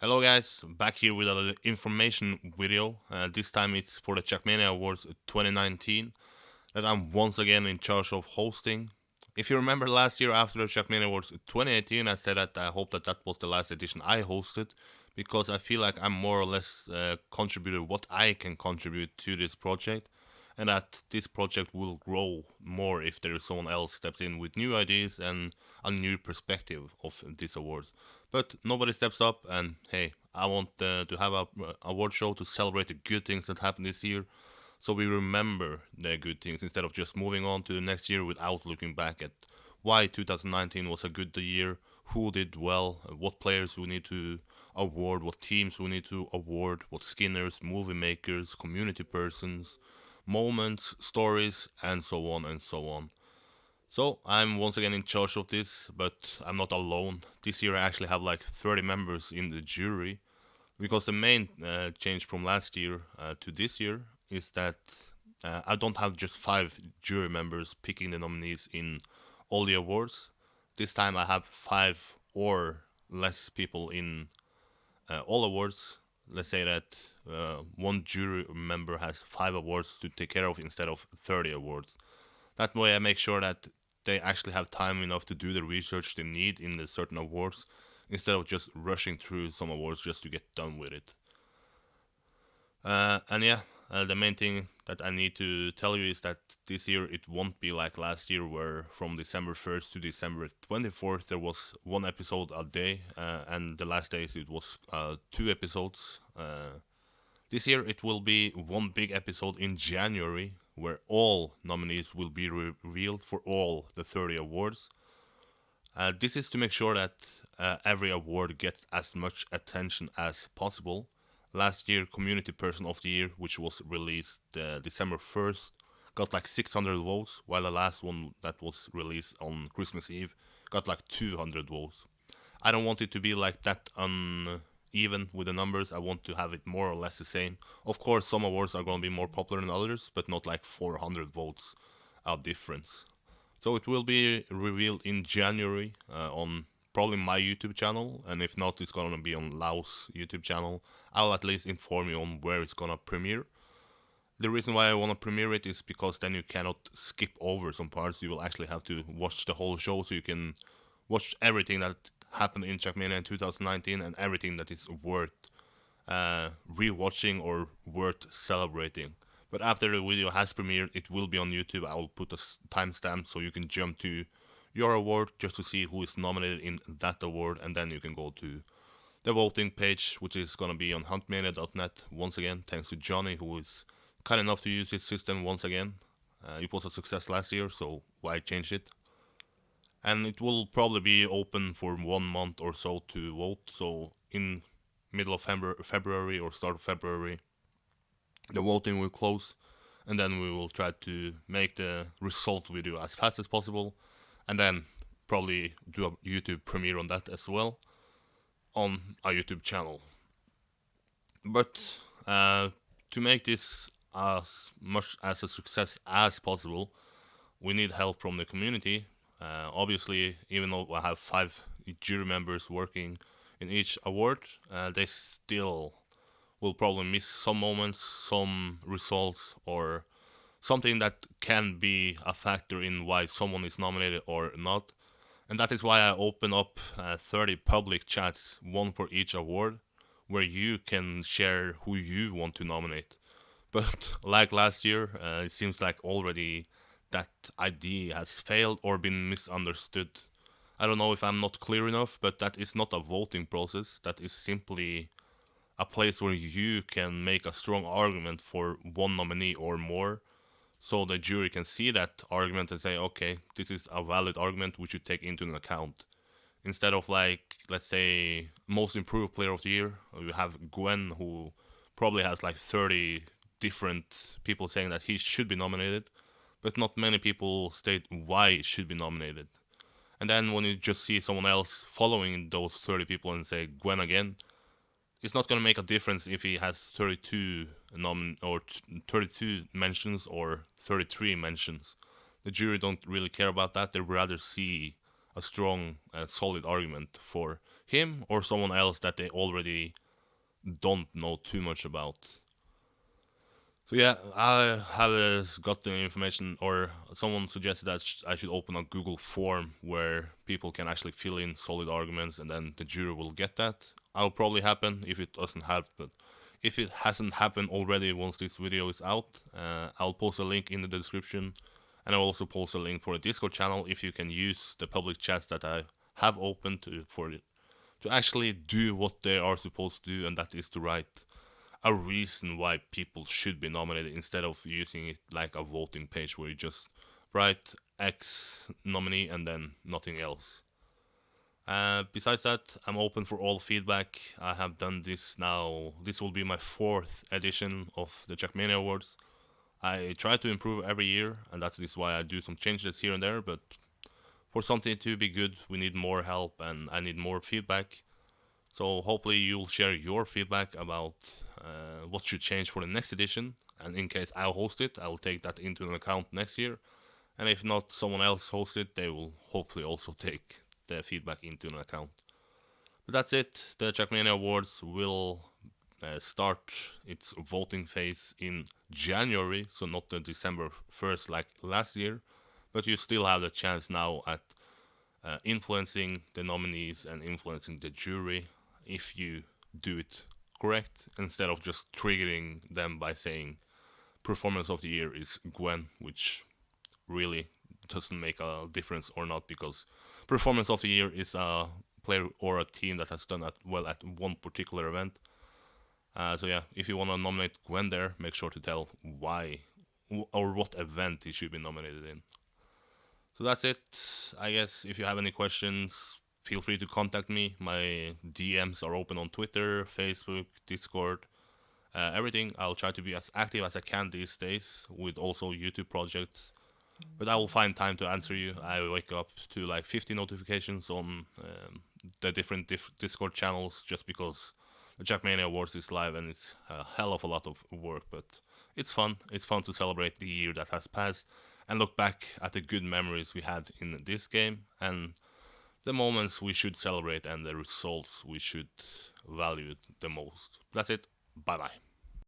Hello guys, back here with a information video. This time it's for the Trackmania Awards 2019 that I'm once again in charge of hosting. If you remember last year after the Trackmania Awards 2018, I said that I hope that was the last edition I hosted because I feel like I'm more or less contributed what I can contribute to this project, and that this project will grow more if there is someone else steps in with new ideas and a new perspective of this awards. But nobody steps up, and hey, I want to have a award show to celebrate the good things that happened this year, so we remember the good things instead of just moving on to the next year without looking back at why 2019 was a good year, who did well, what players we need to award, what teams we need to award, what skinners, movie makers, community persons, moments, stories, and so on and so on. So I'm once again in charge of this, but I'm not alone. This year I actually have like 30 members in the jury, because the main change from last year to this year is that I don't have just 5 jury members picking the nominees in all the awards. This time I have 5 or less people in all awards. Let's say that one jury member has 5 awards to take care of instead of 30 awards. That way, I make sure that they actually have time enough to do the research they need in the certain awards instead of just rushing through some awards just to get done with it. And yeah, the main thing that I need to tell you is that this year it won't be like last year, where from December 1st to December 24th there was one episode a day, and the last days it was 2 episodes. This year it will be one big episode in January where all nominees will be revealed for all the 30 awards. This is to make sure that every award gets as much attention as possible. Last year, Community Person of the Year, which was released December 1st, got like 600 votes, while the last one that was released on Christmas Eve got like 200 votes. I don't want it to be like that uneven with the numbers. I want to have it more or less the same. Of course, some awards are going to be more popular than others, but not like 400 votes of difference. So it will be revealed in January on probably my YouTube channel, and if not, it's gonna be on Laos YouTube channel. I'll at least inform you on where it's gonna premiere. The reason why I wanna premiere it is because then you cannot skip over some parts. You will actually have to watch the whole show, so you can watch everything that happened in Trackmania in 2019 and everything that is worth rewatching or worth celebrating. But after the video has premiered, it will be on YouTube. I will put a timestamp so you can jump to your award just to see who is nominated in that award, and then you can go to the voting page, which is gonna be on huntmania.net. Once again, thanks to Johnny, who is kind enough to use this system once again. It was a success last year, so why change it? And it will probably be open for 1 month or so to vote. So in middle of February or start of February, the voting will close, and then we will try to make the result video as fast as possible, and then probably do a YouTube premiere on that as well on our YouTube channel. But to make this as much as a success as possible, we need help from the community. Obviously, even though I have 5 jury members working in each award, they still will probably miss some moments, some results, or something that can be a factor in why someone is nominated or not. And that is why I open up 30 public chats, one for each award, where you can share who you want to nominate. But like last year, it seems like already that idea has failed or been misunderstood. I don't know if I'm not clear enough, but that is not a voting process. That is simply a place where you can make a strong argument for one nominee or more, so the jury can see that argument and say, okay, this is a valid argument we should take into an account. Instead of, like, let's say, most improved player of the year, you have Gwen, who probably has like 30 different people saying that he should be nominated, but not many people state why he should be nominated. And then when you just see someone else following those 30 people and say Gwen again, it's not going to make a difference if he has 32 or 32 mentions or 33 mentions. The jury don't really care about that. They rather see a strong, solid argument for him or someone else that they already don't know too much about. So yeah, I have got the information, or someone suggested that I should open a Google form where people can actually fill in solid arguments, and then the jury will get that. That'll probably happen if it doesn't happen. If it hasn't happened already, once this video is out, I'll post a link in the description, and I'll also post a link for a Discord channel if you can use the public chats that I have opened to actually do what they are supposed to do, and that is to write a reason why people should be nominated instead of using it like a voting page where you just write X nominee and then nothing else. Besides that, I'm open for all feedback. I have done this now. This will be my fourth edition of the Trackmania Awards. I try to improve every year, and that's this why I do some changes here and there. But for something to be good, we need more help, and I need more feedback. So hopefully you'll share your feedback about what should change for the next edition. And in case I'll host it, I will take that into an account next year. And if not, someone else hosts it, they will hopefully also take the feedback into an account. But that's it. The Trackmania Awards will start its voting phase in January, so not the December 1st like last year. But you still have the chance now at influencing the nominees and influencing the jury if you do it correct, instead of just triggering them by saying performance of the year is Gwen, which really doesn't make a difference or not, because performance of the year is a player or a team that has done well at one particular event. So yeah, if you want to nominate Gwen there, make sure to tell why or what event he should be nominated in. So that's it. I guess if you have any questions, feel free to contact me. My DMs are open on Twitter, Facebook, Discord, everything. I'll try to be as active as I can these days with also YouTube projects. But I will find time to answer you. I wake up to like 50 notifications on the different Discord channels just because the Trackmania Awards is live and it's a hell of a lot of work. But it's fun. It's fun to celebrate the year that has passed and look back at the good memories we had in this game and the moments we should celebrate and the results we should value the most. That's it. Bye bye.